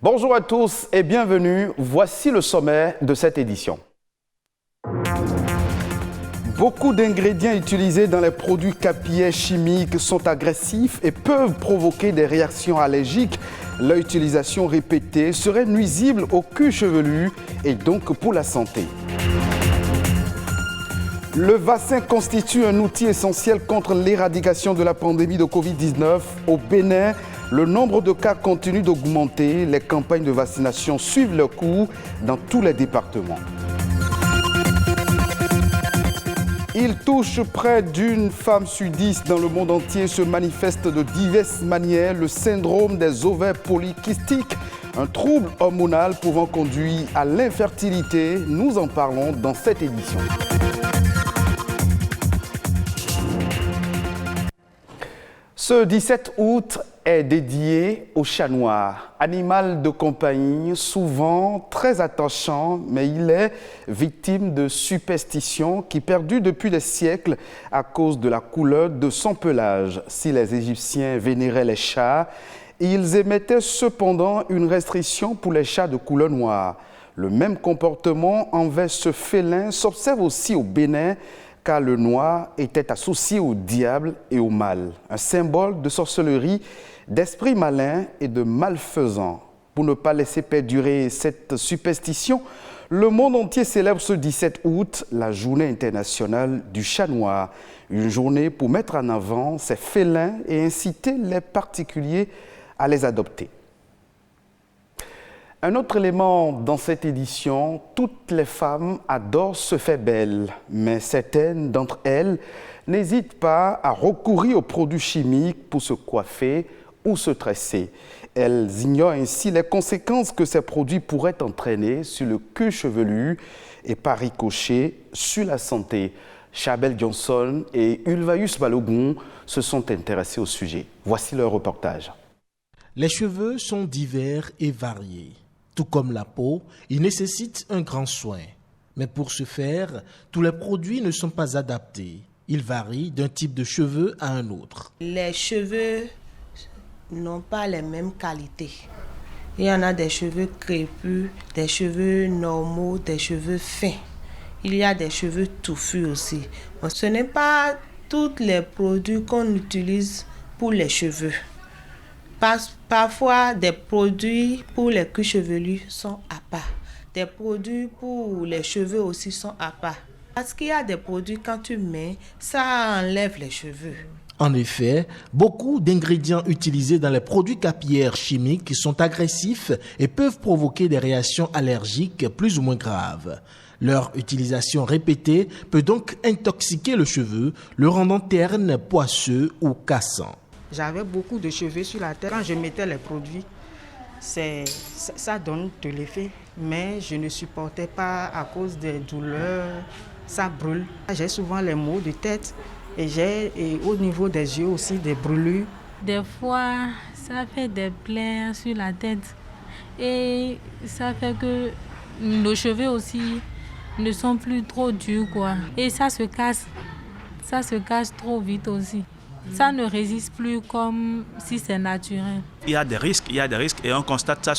Bonjour à tous et bienvenue. Voici le sommaire de cette édition. Beaucoup d'ingrédients utilisés dans les produits capillaires chimiques sont agressifs et peuvent provoquer des réactions allergiques. Leur utilisation répétée serait nuisible au cuir chevelu et donc pour la santé. Le vaccin constitue un outil essentiel contre l'éradication de la pandémie de Covid-19. Au Bénin, le nombre de cas continue d'augmenter. Les campagnes de vaccination suivent leur cours dans tous les départements. Il touche près d'une femme sur 10 dans le monde entier, se manifeste de diverses manières. Le syndrome des ovaires polykystiques, un trouble hormonal pouvant conduire à l'infertilité. Nous en parlons dans cette édition. Ce 17 août est dédié au chat noir, animal de compagnie, souvent très attachant, mais il est victime de superstitions qui perdurent depuis des siècles à cause de la couleur de son pelage. Si les Égyptiens vénéraient les chats, ils émettaient cependant une restriction pour les chats de couleur noire. Le même comportement envers ce félin s'observe aussi au Bénin, car le noir était associé au diable et au mal, un symbole de sorcellerie, d'esprit malin et de malfaisant. Pour ne pas laisser perdurer cette superstition, le monde entier célèbre ce 17 août la journée internationale du chat noir, une journée pour mettre en avant ces félins et inciter les particuliers à les adopter. Un autre élément dans cette édition, toutes les femmes adorent se faire belles, mais certaines d'entre elles n'hésitent pas à recourir aux produits chimiques pour se coiffer ou se tresser. Elles ignorent ainsi les conséquences que ces produits pourraient entraîner sur le cuir chevelu et par ricochet sur la santé. Chabel Johnson et Ulvaeus Balogun se sont intéressés au sujet. Voici leur reportage. Les cheveux sont divers et variés. Tout comme la peau, ils nécessitent un grand soin. Mais pour ce faire, tous les produits ne sont pas adaptés. Ils varient d'un type de cheveux à un autre. Les cheveux n'ont pas les mêmes qualités. Il y en a des cheveux crépus, des cheveux normaux, des cheveux fins. Il y a des cheveux touffus aussi. Ce n'est pas tous les produits qu'on utilise pour les cheveux. Parfois, des produits pour les cuirs chevelus sont à part. Des produits pour les cheveux aussi sont à part. Parce qu'il y a des produits, quand tu mets, ça enlève les cheveux. En effet, beaucoup d'ingrédients utilisés dans les produits capillaires chimiques sont agressifs et peuvent provoquer des réactions allergiques plus ou moins graves. Leur utilisation répétée peut donc intoxiquer le cheveu, le rendant terne, poisseux ou cassant. J'avais beaucoup de cheveux sur la tête. Quand je mettais les produits, ça donne de l'effet. Mais je ne supportais pas à cause des douleurs. Ça brûle. J'ai souvent les maux de tête et j'ai au niveau des yeux aussi des brûlures. Des fois, ça fait des plaies sur la tête. Et ça fait que nos cheveux aussi ne sont plus trop durs, quoi. Et ça se casse. Ça se casse trop vite aussi. Ça ne résiste plus comme si c'est naturel. Il y a des risques et on constate ça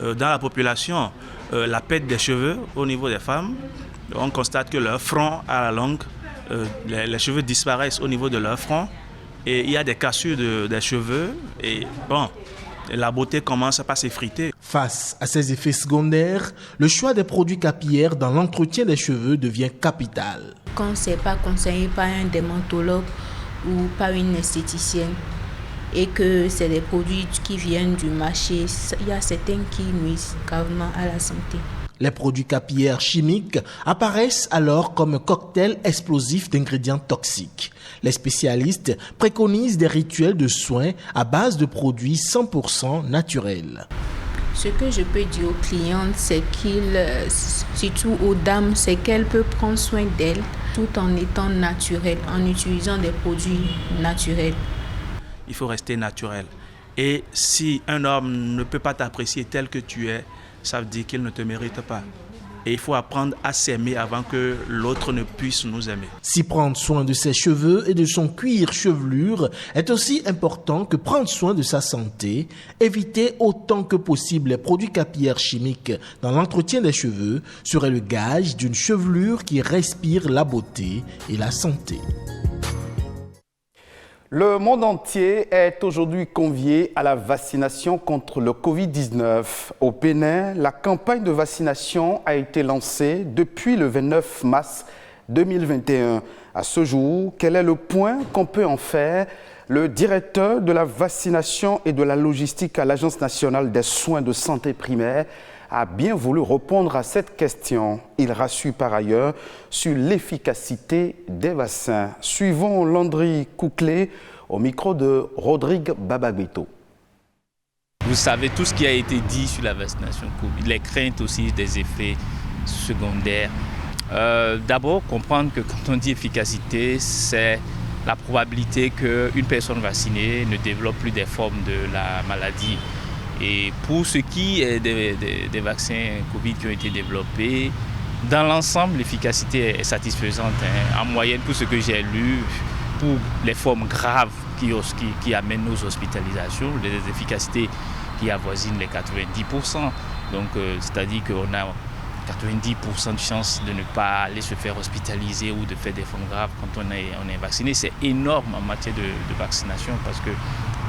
dans la population. La perte des cheveux au niveau des femmes, on constate que leur front à la longue, les cheveux disparaissent au niveau de leur front et il y a des cassures des cheveux et bon, la beauté commence à s'effriter. Face à ces effets secondaires, le choix des produits capillaires dans l'entretien des cheveux devient capital. Quand ce n'est pas conseillé par un dermatologue ou par une esthéticienne et que c'est des produits qui viennent du marché, il y a certains qui nuisent gravement à la santé. Les produits capillaires chimiques apparaissent alors comme un cocktail explosif d'ingrédients toxiques. Les spécialistes préconisent des rituels de soins à base de produits 100% naturels. Ce que je peux dire aux clientes, c'est surtout aux dames, c'est qu'elles peuvent prendre soin d'elles tout en étant naturelles, en utilisant des produits naturels. Il faut rester naturel. Et si un homme ne peut pas t'apprécier tel que tu es, ça veut dire qu'il ne te mérite pas. Et il faut apprendre à s'aimer avant que l'autre ne puisse nous aimer. Si prendre soin de ses cheveux et de son cuir chevelure est aussi important que prendre soin de sa santé, éviter autant que possible les produits capillaires chimiques dans l'entretien des cheveux serait le gage d'une chevelure qui respire la beauté et la santé. Le monde entier est aujourd'hui convié à la vaccination contre le Covid-19. Au Bénin, la campagne de vaccination a été lancée depuis le 29 mars 2021. À ce jour, quel est le point qu'on peut en faire? Le directeur de la vaccination et de la logistique à l'Agence nationale des soins de santé primaire a bien voulu répondre à cette question. Il rassure par ailleurs sur l'efficacité des vaccins. Suivons Landry Kouklé au micro de Rodrigue Babagbeto. Vous savez tout ce qui a été dit sur la vaccination Covid, les craintes aussi des effets secondaires. D'abord, comprendre que quand on dit efficacité, c'est la probabilité qu'une personne vaccinée ne développe plus des formes de la maladie. Et pour ce qui est des vaccins Covid qui ont été développés, dans l'ensemble, l'efficacité est satisfaisante. En moyenne, pour ce que j'ai lu, pour les formes graves qui amènent nos hospitalisations, des efficacités qui avoisinent les 90%. Donc, c'est-à-dire qu'on a 90% de chances de ne pas aller se faire hospitaliser ou de faire des formes graves quand on est vacciné. C'est énorme en matière de vaccination parce que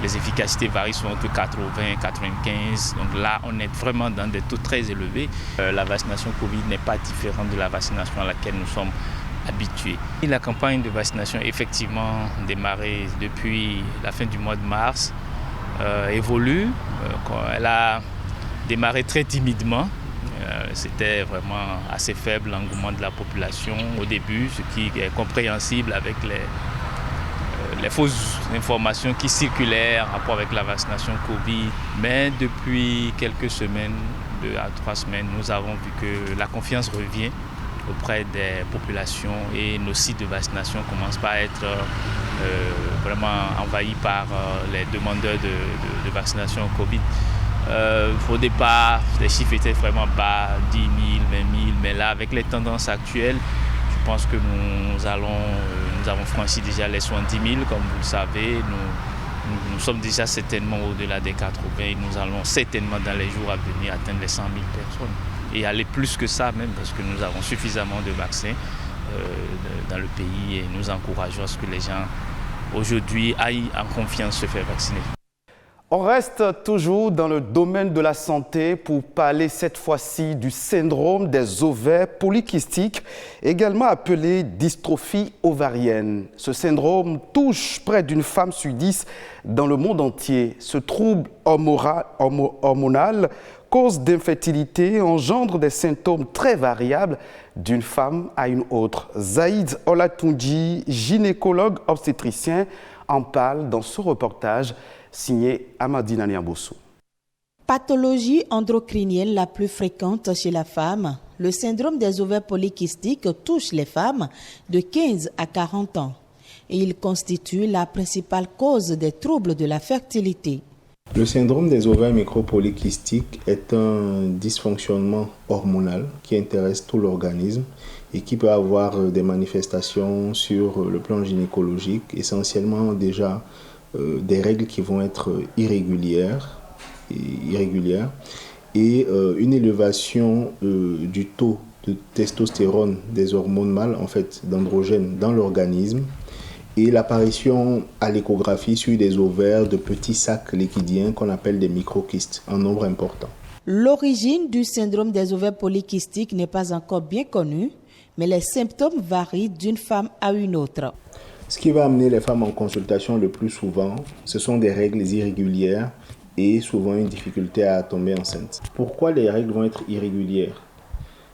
les efficacités varient souvent entre 80 et 95. Donc là, on est vraiment dans des taux très élevés. La vaccination Covid n'est pas différente de la vaccination à laquelle nous sommes habitués. Et la campagne de vaccination, effectivement démarrée depuis la fin du mois de mars, évolue. Elle a démarré très timidement. C'était vraiment assez faible l'engouement de la population au début, ce qui est compréhensible avec les fausses informations qui circulaient en rapport avec la vaccination Covid. Mais depuis quelques semaines, 2 à 3 semaines, nous avons vu que la confiance revient auprès des populations et nos sites de vaccination commencent pas à être vraiment envahis par les demandeurs de vaccination Covid. Au départ, les chiffres étaient vraiment bas, 10 000, 20 000, mais là, avec les tendances actuelles, je pense que nous avons franchi déjà les 70 000, comme vous le savez. Nous sommes déjà certainement au-delà des 80 et nous allons certainement dans les jours à venir atteindre les 100 000 personnes. Et aller plus que ça même, parce que nous avons suffisamment de vaccins dans le pays et nous encourageons à ce que les gens aujourd'hui aillent en confiance se faire vacciner. On reste toujours dans le domaine de la santé pour parler cette fois-ci du syndrome des ovaires polykystiques, également appelé dystrophie ovarienne. Ce syndrome touche près d'une femme sur 10 dans le monde entier. Ce trouble hormonal, cause d'infertilité, engendre des symptômes très variables d'une femme à une autre. Zaïd Olatunji, gynécologue obstétricien, en parle dans ce reportage signé Amadina Niambosso. Pathologie endocrinienne la plus fréquente chez la femme, le syndrome des ovaires polykystiques touche les femmes de 15 à 40 ans et il constitue la principale cause des troubles de la fertilité. Le syndrome des ovaires micropolykystiques est un dysfonctionnement hormonal qui intéresse tout l'organisme et qui peut avoir des manifestations sur le plan gynécologique, essentiellement déjà des règles qui vont être irrégulières et une élévation du taux de testostérone des hormones mâles, en fait d'androgènes dans l'organisme, et l'apparition à l'échographie sur des ovaires de petits sacs liquidiens qu'on appelle des microkystes en nombre important. L'origine du syndrome des ovaires polykystiques n'est pas encore bien connue, mais les symptômes varient d'une femme à une autre. Ce qui va amener les femmes en consultation le plus souvent, ce sont des règles irrégulières et souvent une difficulté à tomber enceinte. Pourquoi les règles vont être irrégulières ?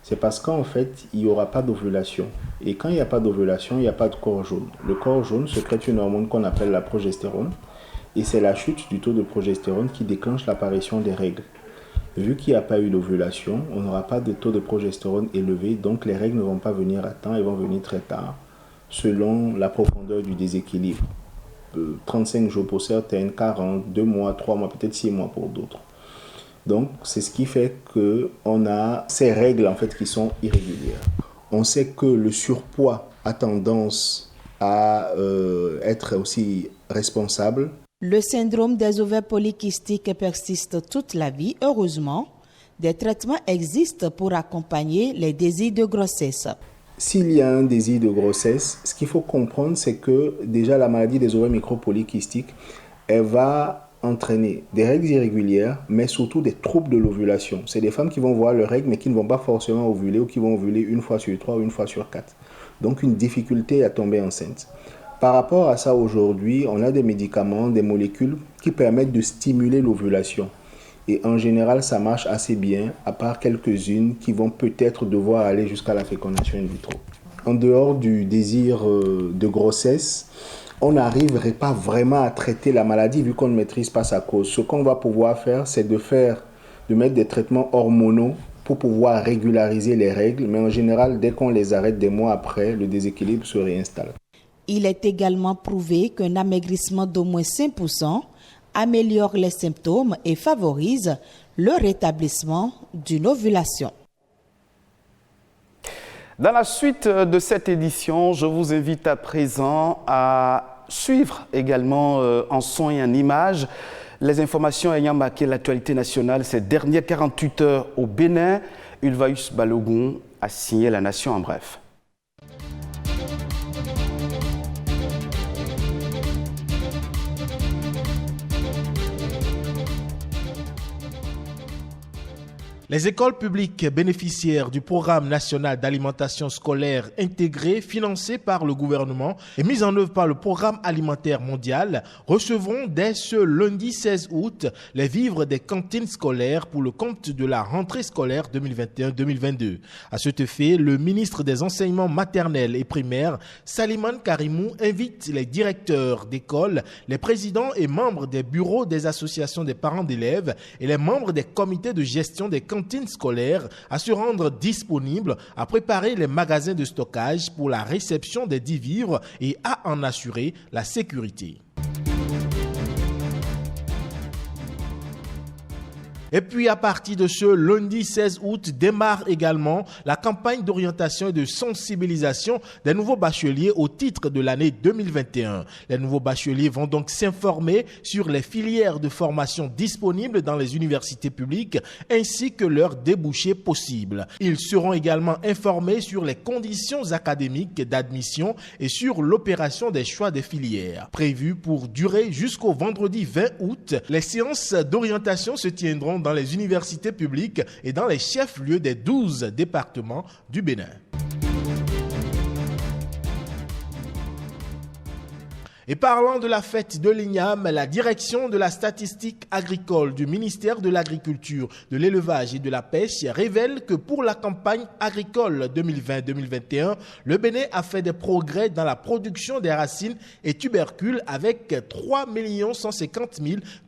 C'est parce qu'en fait, il n'y aura pas d'ovulation. Et quand il n'y a pas d'ovulation, il n'y a pas de corps jaune. Le corps jaune sécrète une hormone qu'on appelle la progestérone. Et c'est la chute du taux de progestérone qui déclenche l'apparition des règles. Vu qu'il n'y a pas eu d'ovulation, on n'aura pas de taux de progestérone élevé, donc les règles ne vont pas venir à temps, elles vont venir très tard, selon la profondeur du déséquilibre. 35 jours pour certaines, 40, 2 mois, 3 mois, peut-être 6 mois pour d'autres. Donc, c'est ce qui fait qu'on a ces règles en fait qui sont irrégulières. On sait que le surpoids a tendance à être aussi responsable. Le syndrome des ovaires polykystiques persiste toute la vie. Heureusement, des traitements existent pour accompagner les désirs de grossesse. S'il y a un désir de grossesse, ce qu'il faut comprendre, c'est que déjà la maladie des ovaires micropolykystiques, elle va entraîner des règles irrégulières, mais surtout des troubles de l'ovulation. C'est des femmes qui vont voir leurs règles, mais qui ne vont pas forcément ovuler ou qui vont ovuler une fois sur 3 ou une fois sur 4. Donc une difficulté à tomber enceinte. Par rapport à ça, aujourd'hui, on a des médicaments, des molécules qui permettent de stimuler l'ovulation. Et en général, ça marche assez bien, à part quelques-unes qui vont peut-être devoir aller jusqu'à la fécondation in vitro. En dehors du désir de grossesse, on n'arriverait pas vraiment à traiter la maladie vu qu'on ne maîtrise pas sa cause. Ce qu'on va pouvoir faire, c'est de mettre des traitements hormonaux pour pouvoir régulariser les règles. Mais en général, dès qu'on les arrête des mois après, le déséquilibre se réinstalle. Il est également prouvé qu'un amaigrissement d'au moins 5% améliore les symptômes et favorise le rétablissement d'une ovulation. Dans la suite de cette édition, je vous invite à présent à suivre également en son et en images les informations ayant marqué l'actualité nationale ces dernières 48 heures au Bénin. Ulvaeus Balogun a signé La Nation en bref. Les écoles publiques bénéficiaires du programme national d'alimentation scolaire intégrée financé par le gouvernement et mis en œuvre par le programme alimentaire mondial recevront dès ce lundi 16 août les vivres des cantines scolaires pour le compte de la rentrée scolaire 2021-2022. À cet effet, le ministre des enseignements maternels et primaires, Salimane Karimou, invite les directeurs d'école, les présidents et membres des bureaux des associations des parents d'élèves et les membres des comités de gestion des cantines scolaires à se rendre disponibles, à préparer les magasins de stockage pour la réception des dits vivres et à en assurer la sécurité. Et puis à partir de ce lundi 16 août démarre également la campagne d'orientation et de sensibilisation des nouveaux bacheliers au titre de l'année 2021. Les nouveaux bacheliers vont donc s'informer sur les filières de formation disponibles dans les universités publiques ainsi que leurs débouchés possibles. Ils seront également informés sur les conditions académiques d'admission et sur l'opération des choix des filières. Prévues pour durer jusqu'au vendredi 20 août, les séances d'orientation se tiendront dans les universités publiques et dans les chefs-lieux des 12 départements du Bénin. Et parlant de la fête de l'Igname, la direction de la statistique agricole du ministère de l'Agriculture, de l'Élevage et de la Pêche révèle que pour la campagne agricole 2020-2021, le Bénin a fait des progrès dans la production des racines et tubercules avec 3 150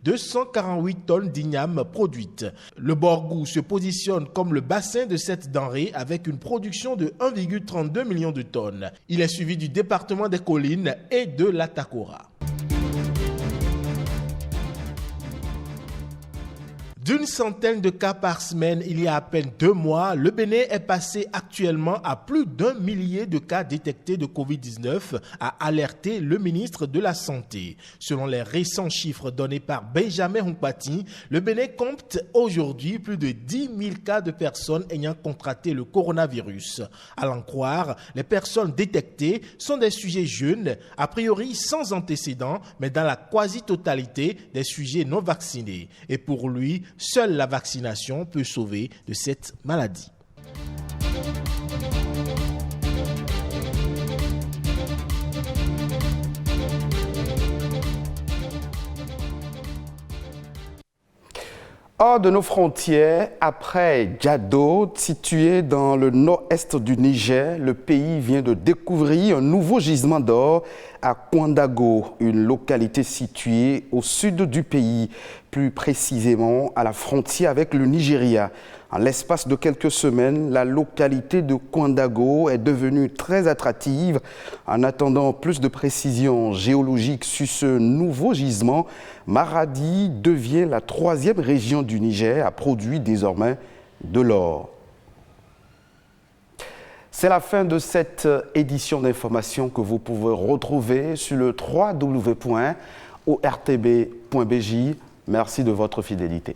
248 tonnes d'igname produites. Le Borgou se positionne comme le bassin de cette denrée avec une production de 1,32 million de tonnes. Il est suivi du département des Collines et de l'Atakora. D'une centaine de cas par semaine il y a à peine 2 mois, le Bénin est passé actuellement à plus d'1 millier de cas détectés de Covid-19, a alerté le ministre de la Santé. Selon les récents chiffres donnés par Benjamin Humpati, le Bénin compte aujourd'hui plus de 10 000 cas de personnes ayant contracté le coronavirus. À l'en croire, les personnes détectées sont des sujets jeunes, a priori sans antécédents, mais dans la quasi-totalité des sujets non vaccinés. Et pour lui, seule la vaccination peut sauver de cette maladie. Hors de nos frontières, après Diado, situé dans le nord-est du Niger, le pays vient de découvrir un nouveau gisement d'or à Kouandago, une localité située au sud du pays. plus précisément à la frontière avec le Nigeria. En l'espace de quelques semaines, la localité de Kwandago est devenue très attractive. En attendant plus de précisions géologiques sur ce nouveau gisement, Maradi devient la 3e région du Niger à produire désormais de l'or. C'est la fin de cette édition d'information que vous pouvez retrouver sur le www.ortb.bj. Merci de votre fidélité.